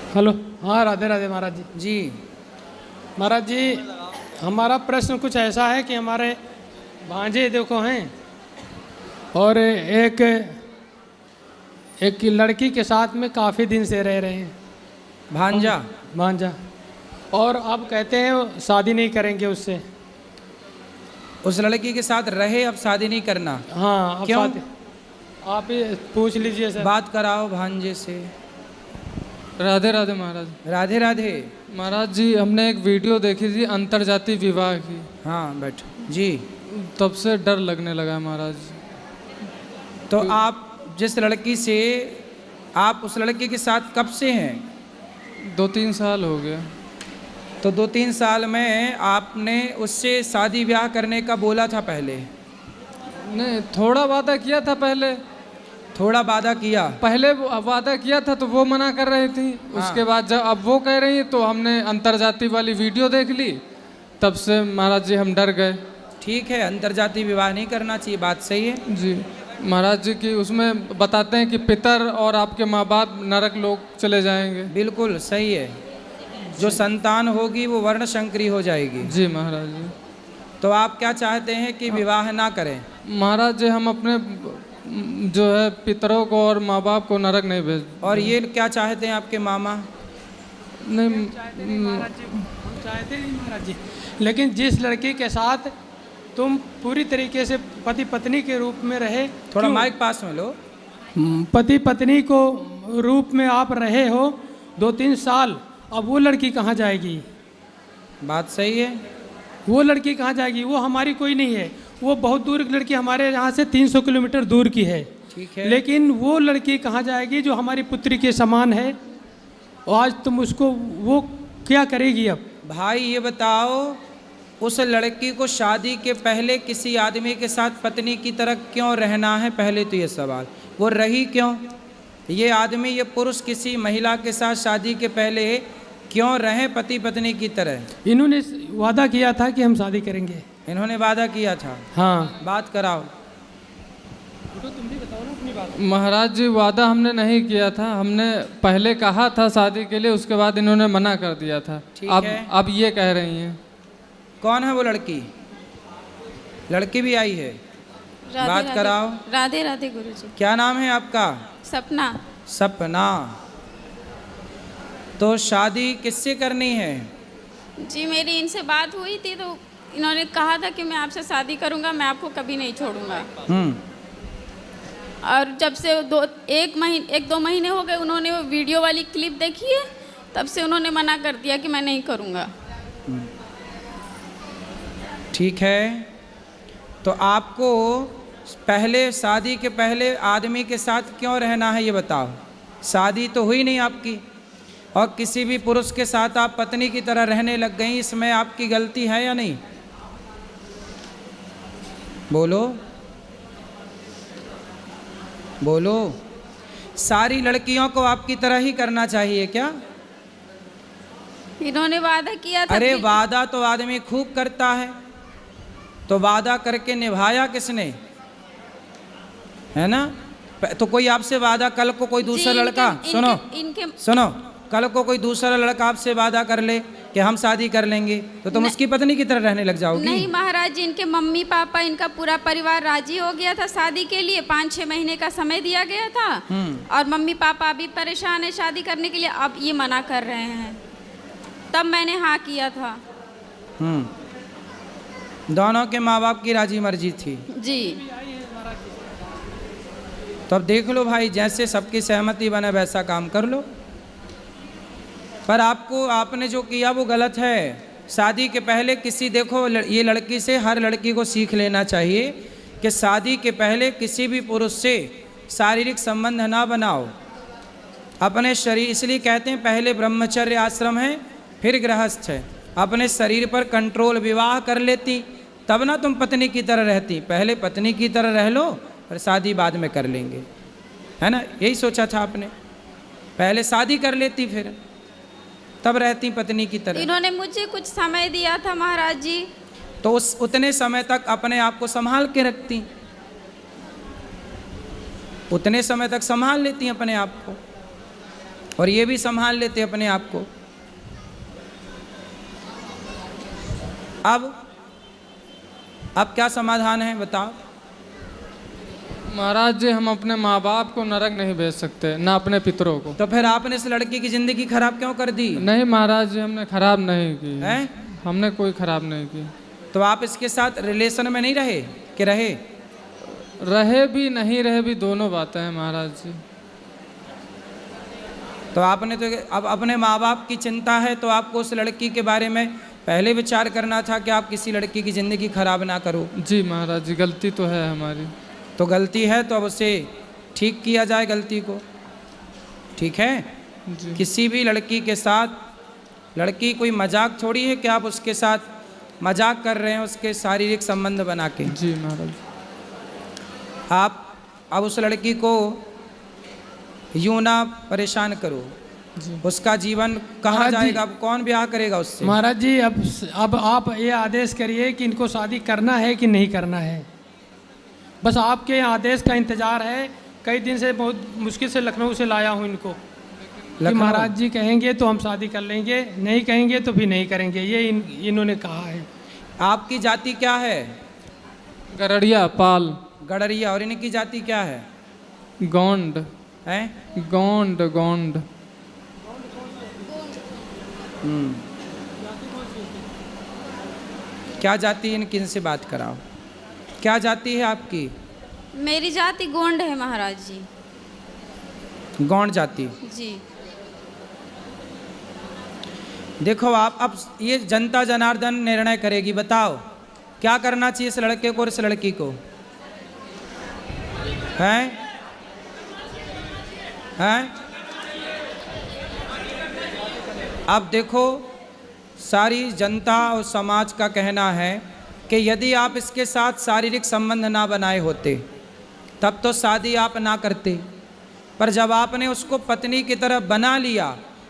Hello. हाँ, राधे राधे महाराज जी। जी। महाराज जी, हमारा प्रश्न कुछ ऐसा है कि हमारे भांजे देखो हैं और एक लड़की के साथ में काफ़ी दिन से रह रहे हैं। भांजा। भांजा। और अब कहते हैं शादी नहीं करेंगे उससे। उस लड़की के साथ रहे, अब शादी नहीं करना। हाँ, अब क्यों? शादी आप ही पूछ लीजिए सर। बात कराओ भांजे से। राधे राधे महाराज। राधे राधे। महाराज जी, हमने एक वीडियो देखी थी अंतरजातीय विवाह की। हाँ बैठो जी। तब से डर लगने लगा है महाराज। तो आप जिस लड़की से, आप उस लड़की के साथ कब से हैं? 2-3 साल हो गया। तो 2-3 साल में आपने उससे शादी ब्याह करने का बोला था पहले? नहीं, थोड़ा वादा किया था पहले। थोड़ा वादा किया? पहले वादा किया था तो वो मना कर रही थी। उसके बाद जब अब वो कह रही है तो हमने अंतरजातीय वाली वीडियो देख ली। तब से महाराज जी हम डर गए। ठीक है, अंतरजातीय विवाह नहीं करना चाहिए, बात सही है जी महाराज जी की उसमें बताते हैं कि पितर और आपके माँ बाप नरक लोग चले जाएंगे। बिल्कुल सही है। जो संतान होगी वो वर्ण शंकरी हो जाएगी। जी महाराज जी। तो आप क्या चाहते हैं कि विवाह ना करें? महाराज जी, हम अपने जो है पितरों को और माँ बाप को नरक नहीं भेज। और ये क्या चाहते हैं आपके मामा? नहीं महाराज जी, हम चाहते नहीं महाराज जी, लेकिन जिस लड़की के साथ तुम पूरी तरीके से पति पत्नी के रूप में रहे। थोड़ा क्यों? माइक पास में लो। पति पत्नी को रूप में आप रहे हो 2-3 साल, अब वो लड़की कहाँ जाएगी? बात सही है। वो लड़की कहाँ जाएगी? वो हमारी कोई नहीं है, वो बहुत दूर की लड़की, हमारे यहाँ से 300 किलोमीटर दूर की है। ठीक है। लेकिन वो लड़की कहाँ जाएगी जो हमारी पुत्री के समान है? और आज तुम उसको, वो क्या करेगी अब? भाई ये बताओ, उस लड़की को शादी के पहले किसी आदमी के साथ पत्नी की तरह क्यों रहना है? पहले तो ये सवाल, वो रही क्यों? ये आदमी, ये पुरुष किसी महिला के साथ शादी के पहले क्यों रहे पति पत्नी की तरह? इन्होंने वादा किया था कि हम शादी करेंगे। इन्होंने वादा किया था। हाँ, बात कराओ। तो तुम भी बताओ ना अपनी बात। महाराज जी, वादा हमने नहीं किया था। हमने पहले कहा था शादी के लिए, उसके बाद इन्होंने मना कर दिया था। ठीक अब है। अब ये कह रही हैं। कौन है वो लड़की? लड़की भी आई है? बात कराओ। राधे राधे गुरुजी। क्या नाम है आपका? सपना। सपना। तो शादी किससे करनी है? जी, मेरी इनसे बात हुई थी तो इन्होंने कहा था कि मैं आपसे शादी करूंगा, मैं आपको कभी नहीं छोड़ूंगा। और जब से 1-2 महीने हो गए, उन्होंने वो वीडियो वाली क्लिप देखी है, तब से उन्होंने मना कर दिया कि मैं नहीं करूंगा। ठीक है। तो आपको पहले, शादी के पहले आदमी के साथ क्यों रहना है ये बताओ। शादी तो हुई नहीं आपकी, और किसी भी पुरुष के साथ आप पत्नी की तरह रहने लग गई, इसमें आपकी गलती है या नहीं? बोलो बोलो। सारी लड़कियों को आपकी तरह ही करना चाहिए क्या? इन्होंने वादा किया था। अरे वादा तो आदमी खूब करता है, तो वादा करके निभाया किसने? है ना? तो कोई आपसे वादा, कल को कोई दूसरा लड़का, सुनो, कल को कोई दूसरा लड़का आपसे वादा कर ले कि हम शादी कर लेंगे, तो तुम उसकी पत्नी की तरह रहने लग जाओगी? नहीं महाराज जी, इनके मम्मी पापा, इनका पूरा परिवार राजी हो गया था शादी के लिए। 5-6 महीने का समय दिया गया था, और मम्मी पापा अभी परेशान है शादी करने के लिए। अब ये मना कर रहे हैं, तब मैंने हाँ किया था। दोनों के माँ बाप की राजी मर्जी थी जी। तो अब देख लो भाई, जैसे सबकी सहमति बने वैसा काम कर लो। पर आपने जो किया वो गलत है। शादी के पहले किसी, देखो ये लड़की से हर लड़की को सीख लेना चाहिए कि शादी के पहले किसी भी पुरुष से शारीरिक संबंध ना बनाओ। अपने शरीर, इसलिए कहते हैं पहले ब्रह्मचर्य आश्रम है, फिर गृहस्थ है। अपने शरीर पर कंट्रोल, विवाह कर लेती तब ना तुम पत्नी की तरह रहती। पहले पत्नी की तरह रह लो, और शादी बाद में कर लेंगे, है ना? यही सोचा था आपने। पहले शादी कर लेती, फिर तब रहती पत्नी की तरह। इन्होंने मुझे कुछ समय दिया था महाराज जी, तो उतने समय तक अपने आप को संभाल के रखती, उतने समय तक संभाल लेती अपने आप को। और ये भी संभाल लेते अपने आप को। अब क्या समाधान है बताओ? महाराज जी हम अपने माँ बाप को नरक नहीं भेज सकते, ना अपने पितरों को। तो फिर आपने इस लड़की की जिंदगी खराब क्यों कर दी? नहीं महाराज जी हमने खराब नहीं की है? हमने कोई खराब नहीं की। तो आप इसके साथ रिलेशन में नहीं रहे कि रहे? रहे भी नहीं रहे भी दोनों बातें हैं महाराज जी। तो आपने तो अब अपने माँ बाप की चिंता है तो आपको उस लड़की के बारे में पहले विचार करना था कि आप किसी लड़की की ज़िंदगी खराब ना करो। जी महाराज जी गलती तो है हमारी। तो गलती है तो अब उसे ठीक किया जाए गलती को, ठीक है? जी किसी भी लड़की के साथ, लड़की कोई मजाक थोड़ी है कि आप उसके साथ मजाक कर रहे हैं उसके शारीरिक संबंध बना के। जी महाराज। आप अब उस लड़की को यूं ना परेशान करो। जी उसका जीवन कहाँ महाराज जी- जाएगा? अब कौन ब्याह करेगा उससे? महाराज जी अब आप ये आदेश करिए कि इनको शादी करना है कि नहीं करना है। बस आपके यहाँ आदेश का इंतजार है। कई दिन से बहुत मुश्किल से लखनऊ से लाया हूँ इनको कि लखनऊ? महाराज जी कहेंगे तो हम शादी कर लेंगे, नहीं कहेंगे तो भी नहीं करेंगे, ये इन्होंने कहा है। आपकी जाति क्या है? गरड़िया पाल गडरिया। और इनकी जाति क्या है? गोंड हैं? गोंड गोंड। क्या जाति? इनकी इनसे बात कराओ। क्या जाति है आपकी? मेरी जाति गोंड है महाराज जी। गौंड जाति। जी देखो आप अब ये जनता जनार्दन निर्णय करेगी। बताओ क्या करना चाहिए इस लड़के को और इस लड़की को? हैं? हैं? अब देखो सारी जनता और समाज का कहना है कि यदि आप इसके साथ शारीरिक संबंध ना बनाए होते तब तो शादी आप ना करते, पर जब आपने उसको पत्नी की तरह बना लिया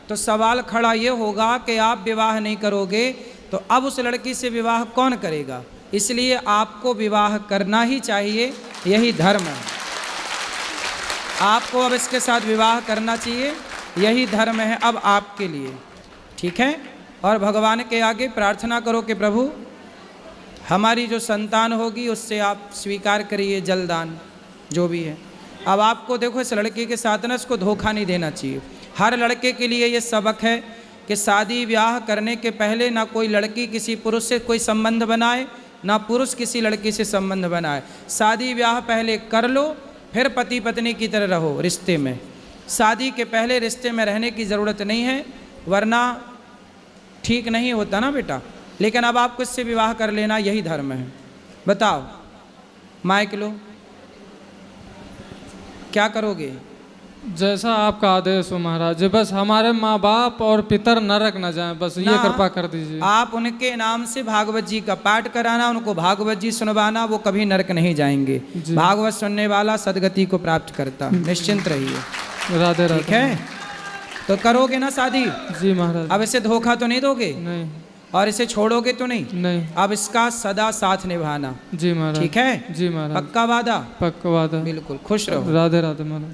तो सवाल खड़ा ये होगा कि आप विवाह नहीं करोगे तो अब उस लड़की से विवाह कौन करेगा? इसलिए आपको विवाह करना ही चाहिए, यही धर्म है। आपको अब इसके साथ विवाह करना चाहिए, यही धर्म है अब आपके लिए, ठीक है? और भगवान के आगे प्रार्थना करो कि प्रभु हमारी जो संतान होगी उससे आप स्वीकार करिए जलदान जो भी है। अब आपको देखो इस लड़के के साथ ना इसको धोखा नहीं देना चाहिए। हर लड़के के लिए ये सबक है कि शादी ब्याह करने के पहले ना कोई लड़की किसी पुरुष से कोई संबंध बनाए, ना पुरुष किसी लड़की से संबंध बनाए। शादी ब्याह पहले कर लो, फिर पति पत्नी की तरह रहो रिश्ते में। शादी के पहले रिश्ते में रहने की ज़रूरत नहीं है, वरना ठीक नहीं होता ना बेटा। लेकिन अब आपको इससे विवाह कर लेना यही धर्म है। बताओ माइक लो, क्या करोगे? जैसा आपका आदेश हो महाराज जी। बस हमारे माँ बाप और पितर नरक न जाएं, बस ये ना, कृपा कर दीजिए। आप उनके नाम से भागवत जी का पाठ कराना, उनको भागवत जी सुनवाना, वो कभी नरक नहीं जाएंगे। भागवत सुनने वाला सदगति को प्राप्त करता। निश्चिंत रहिए। राधे राधे। ठीक है, तो करोगे ना शादी? जी महाराज। अब इसे धोखा तो नहीं दोगे नहीं और इसे छोड़ोगे तो नहीं? नहीं। अब इसका सदा साथ निभाना। जी महाराज। ठीक है? जी महाराज। पक्का वादा? पक्का वादा। बिल्कुल। खुश रहो। राधे राधे महाराज।